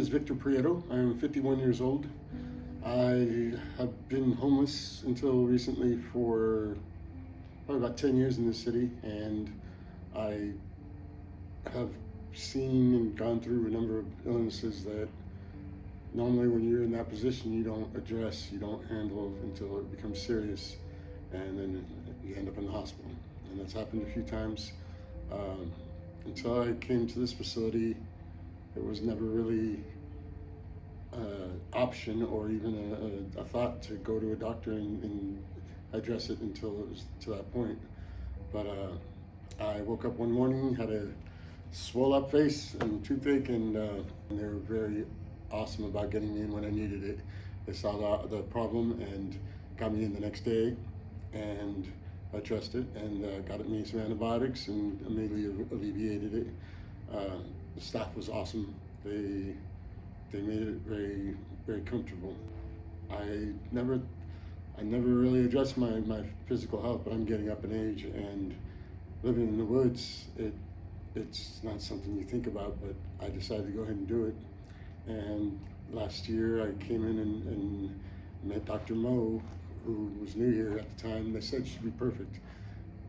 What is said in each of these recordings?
is Victor Prieto. I am 51 years old. I have been homeless until recently for probably about 10 years in this city, and I have seen and gone through a number of illnesses that normally when you're in that position you don't address, you don't handle until it becomes serious, and then you end up in the hospital. And that's happened a few times. Until I came to this facility, it was never really an option or even a thought to go to a doctor and address it until it was to that point. But I woke up one morning, had a swole up face and toothache, and they were very awesome about getting me in when I needed it. They saw the problem and got me in the next day and addressed it, and got me some antibiotics and immediately alleviated it. The staff was awesome. They made it very, very comfortable. I never really addressed my physical health, but I'm getting up in age, and living in the woods, it's not something you think about, but I decided to go ahead and do it. And last year I came in and met Dr. Mo, who was new here at the time. They said she'd be perfect,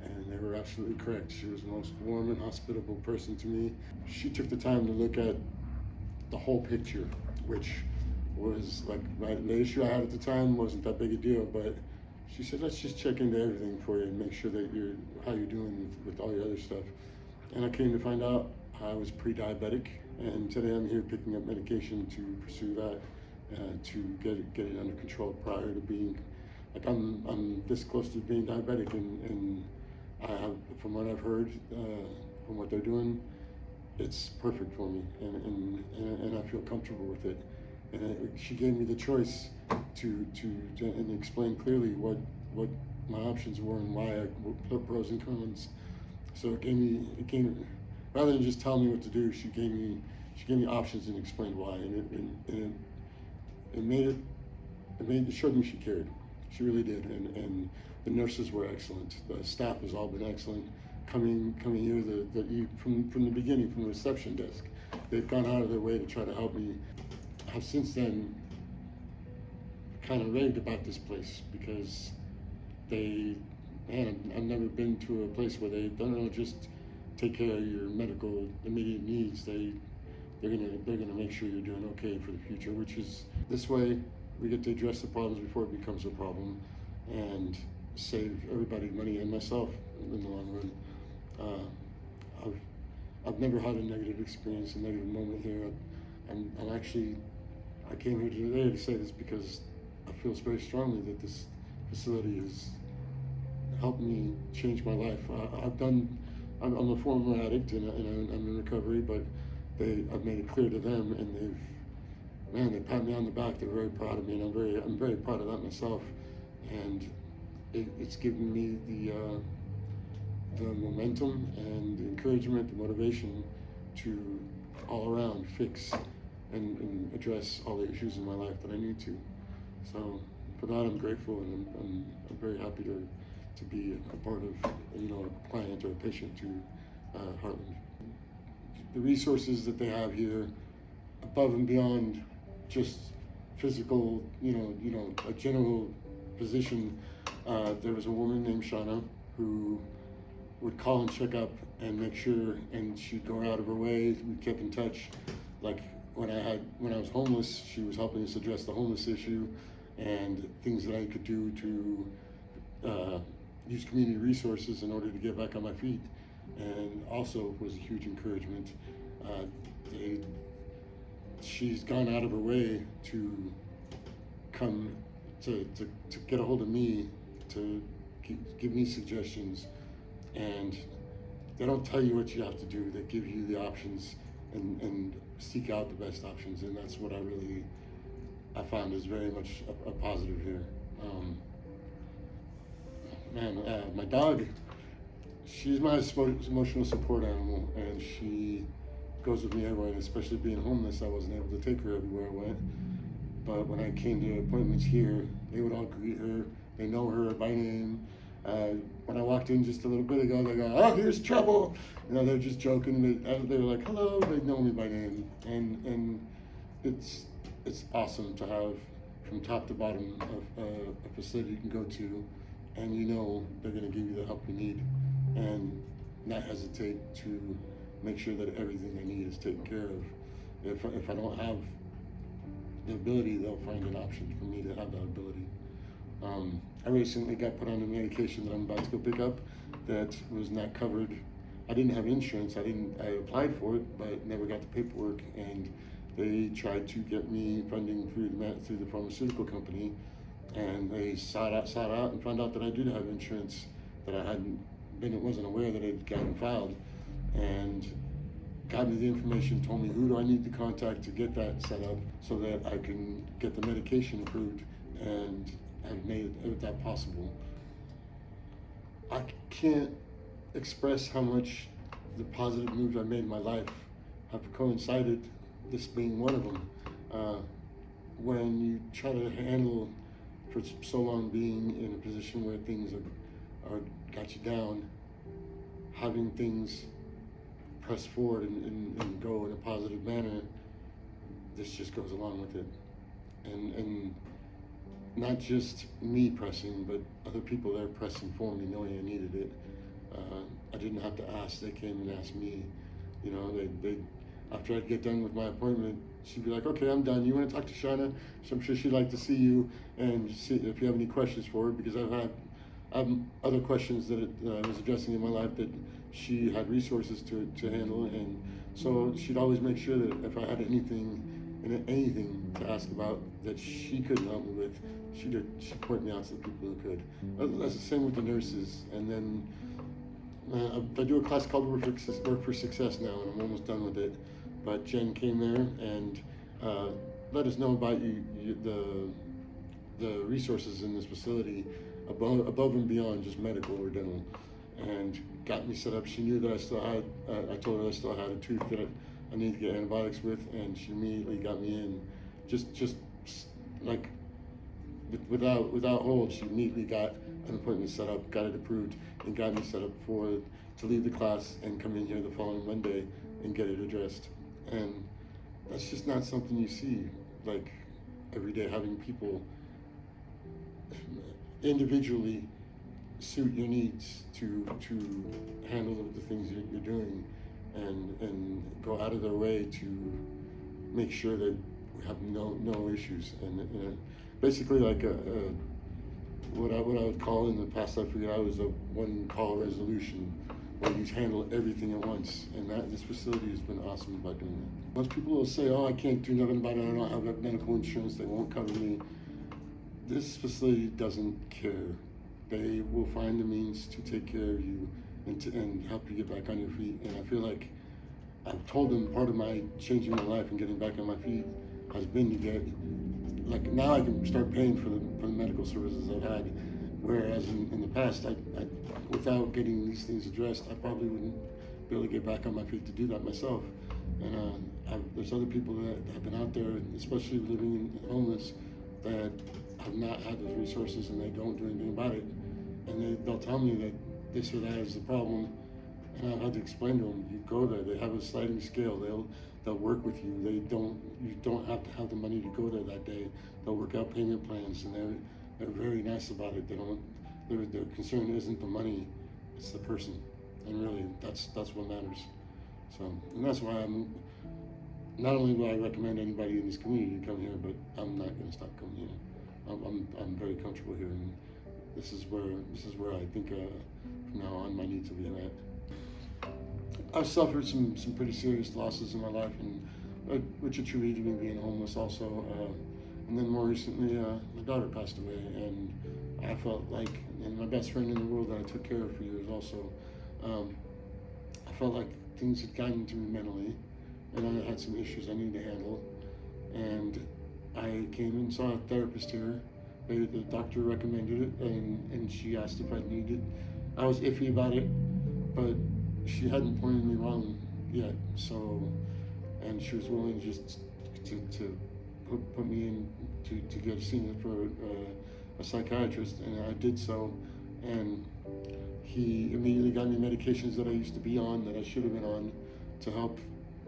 and they were absolutely correct. She was the most warm and hospitable person to me. She took the time to look at the whole picture, which was like the issue I had at the time wasn't that big a deal, but she said, let's just check into everything for you and make sure that how you're doing with all your other stuff. And I came to find out I was pre-diabetic, and today I'm here picking up medication to pursue that, to get it under control prior to being, like I'm this close to being diabetic, and I have, from what I've heard, from what they're doing, it's perfect for me, and I feel comfortable with it. And she gave me the choice to explain clearly what my options were and why I put pros and cons. So it gave rather than just tell me what to do, she gave me options and explained why, and it showed me she cared. She really did, and the nurses were excellent. The staff has all been excellent. Coming here, from the beginning, from the reception desk, they've gone out of their way to try to help me. I've since then kind of raved about this place because I've never been to a place where they don't just take care of your medical immediate needs. They're gonna make sure you're doing okay for the future, which is this way we get to address the problems before it becomes a problem and save everybody money and myself in the long run. I've never had a negative experience, a negative moment here. I came here today to say this because I feel very strongly that this facility has helped me change my life. I'm a former addict and I'm in recovery, but I've made it clear to them, and they pat me on the back. They're very proud of me, and I'm very proud of that myself. And it's given me the momentum and the encouragement, the motivation to all around fix and address all the issues in my life that I need to. So for that, I'm grateful, and I'm very happy to be a part of, a client or a patient to Heartland. The resources that they have here, above and beyond just physical, a general position. There was a woman named Shauna who would call and check up and make sure, and she'd go out of her way. We kept in touch. Like when I was homeless, she was helping us address the homeless issue and things that I could do to use community resources in order to get back on my feet. And also was a huge encouragement. She's gone out of her way to come to get a hold of me, to give me suggestions, and they don't tell you what you have to do. They give you the options and seek out the best options, and that's what I found is very much a positive here. My dog, she's my emotional support animal, and she goes with me everywhere, and especially being homeless, I wasn't able to take her everywhere I went. But when I came to appointments here, they would all greet her. They know her by name. When I walked in just a little bit ago, they go, "Oh, here's trouble." They're just joking. They were like, "Hello." They know me by name, and it's awesome to have from top to bottom a facility you can go to, and you know they're going to give you the help you need, and not hesitate to make sure that everything they need is taken care of. If I don't have the ability, they'll find an option for me to have that ability. I recently got put on a medication that I'm about to go pick up that was not covered. I didn't have insurance. I applied for it, but never got the paperwork, and they tried to get me funding through the pharmaceutical company, and they sought out and found out that I did have insurance, that I wasn't aware that it had gotten filed, and got me the information, told me who do I need to contact to get that set up so that I can get the medication approved, and have made that possible. I can't express how much the positive moves I made in my life have coincided, this being one of them. When you try to handle for so long being in a position where things are got you down, having things press forward and go in a positive manner, this just goes along with it. And not just me pressing, but other people there pressing for me, knowing I needed it. I didn't have to ask, they came and asked me. You know, they after I'd get done with my appointment, she'd be like, okay, I'm done. You want to talk to Shauna? So I'm sure she'd like to see you and see if you have any questions for her, because I have other questions that I was addressing in my life that she had resources to handle, and so she'd always make sure that if I had anything to ask about that she couldn't help me with, she'd point me out to the people who could. That's the same with the nurses. And then I do a class called Work for Success now, and I'm almost done with it. But Jen came there and let us know about the resources in this facility above and beyond just medical or dental, and got me set up. She knew that I still had, I told her I still had a tooth that I needed to get antibiotics with, and she immediately got me in. Just like without hold, she immediately got an appointment set up, got it approved, and got me set up to leave the class and come in here the following Monday and get it addressed. And that's just not something you see like every day, having people individually suit your needs to handle the things you're doing, and go out of their way to make sure that we have no issues. And basically like what I would call, in the past I figured out, was a one call resolution, where you handle everything at once, and this facility has been awesome about doing that. Most people will say, oh, I can't do nothing about it, I don't have medical insurance, they won't cover me. This facility doesn't care. They will find the means to take care of you and help you get back on your feet. And I feel like I've told them part of my changing my life and getting back on my feet has been to get, like, now I can start paying for the medical services I've had, whereas in the past, I without getting these things addressed, I probably wouldn't be able to get back on my feet to do that myself. And there's other people that have been out there, especially living in homeless, that have not had those resources, and they don't do anything about it. And they'll tell me that this or that is the problem, and I've had to explain to them, you go there, they have a sliding scale, they'll work with you. You don't have to have the money to go there that day. They'll work out payment plans, and they're very nice about it. Their concern isn't the money, it's the person, and really that's what matters. So, and that's why not only will I recommend anybody in this community to come here, but I'm not going to stop coming here. I'm very comfortable here, and this is where I think from now on my needs will be met. I've suffered some pretty serious losses in my life, and which attributed to me being homeless also. And then more recently, my daughter passed away, and I felt like, and my best friend in the world that I took care of for years also, I felt like things had gotten to me mentally, and I had some issues I needed to handle. And I came and saw a therapist here. The doctor recommended it, and she asked if I needed it. I was iffy about it, but she hadn't pointed me wrong yet. So, and she was willing just to put me in to get seen for a psychiatrist, and I did so. And he immediately got me medications that I used to be on, that I should have been on, to help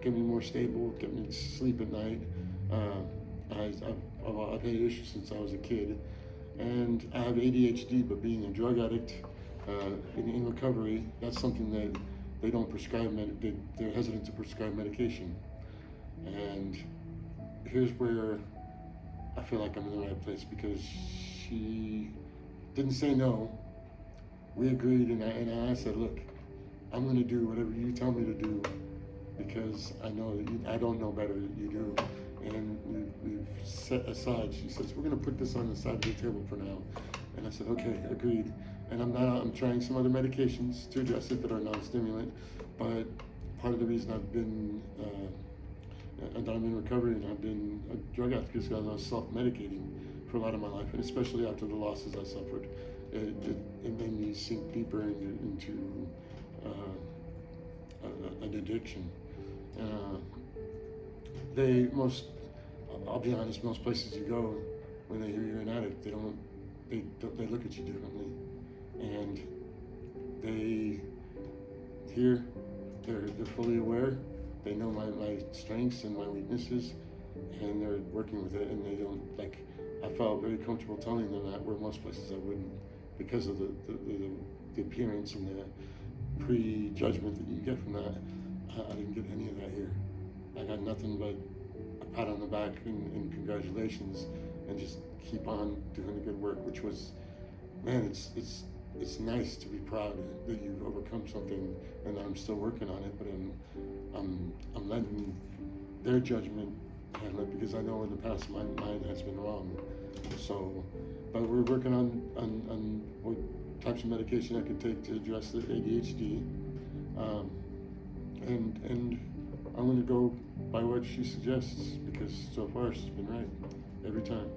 get me more stable, get me to sleep at night, I've had issues since I was a kid, and I have ADHD. But being a drug addict in recovery, that's something that they don't prescribe. They're hesitant to prescribe medication, and here's where I feel like I'm in the right place, because she didn't say no. We agreed, and I said, look, I'm going to do whatever you tell me to do, because I know that I don't know better than you do. And we've set aside, she says, we're going to put this on the side of the table for now. And I said, okay, agreed. And I'm trying some other medications to address it that are non-stimulant, but part of the reason I've been that I'm in recovery and I've been a drug addict is because I was self-medicating for a lot of my life, and especially after the losses I suffered. It made me sink deeper into an addiction. I'll be honest, most places you go, when they hear you're an addict, they look at you differently, and they're fully aware. They know my strengths and my weaknesses, and they're working with it, and they don't, like, I felt very comfortable telling them that, where most places I wouldn't, because of the appearance and the prejudgment that you get from that. I didn't get any of that here. I got nothing but a pat on the back and congratulations, and just keep on doing the good work, which was, man, it's nice to be proud that you've overcome something and that I'm still working on it, but I'm letting their judgment handle it, because I know in the past mine has been wrong. So, but we're working on what types of medication I could take to address the ADHD, and I'm going to go by what she suggests, because so far she's been right every time.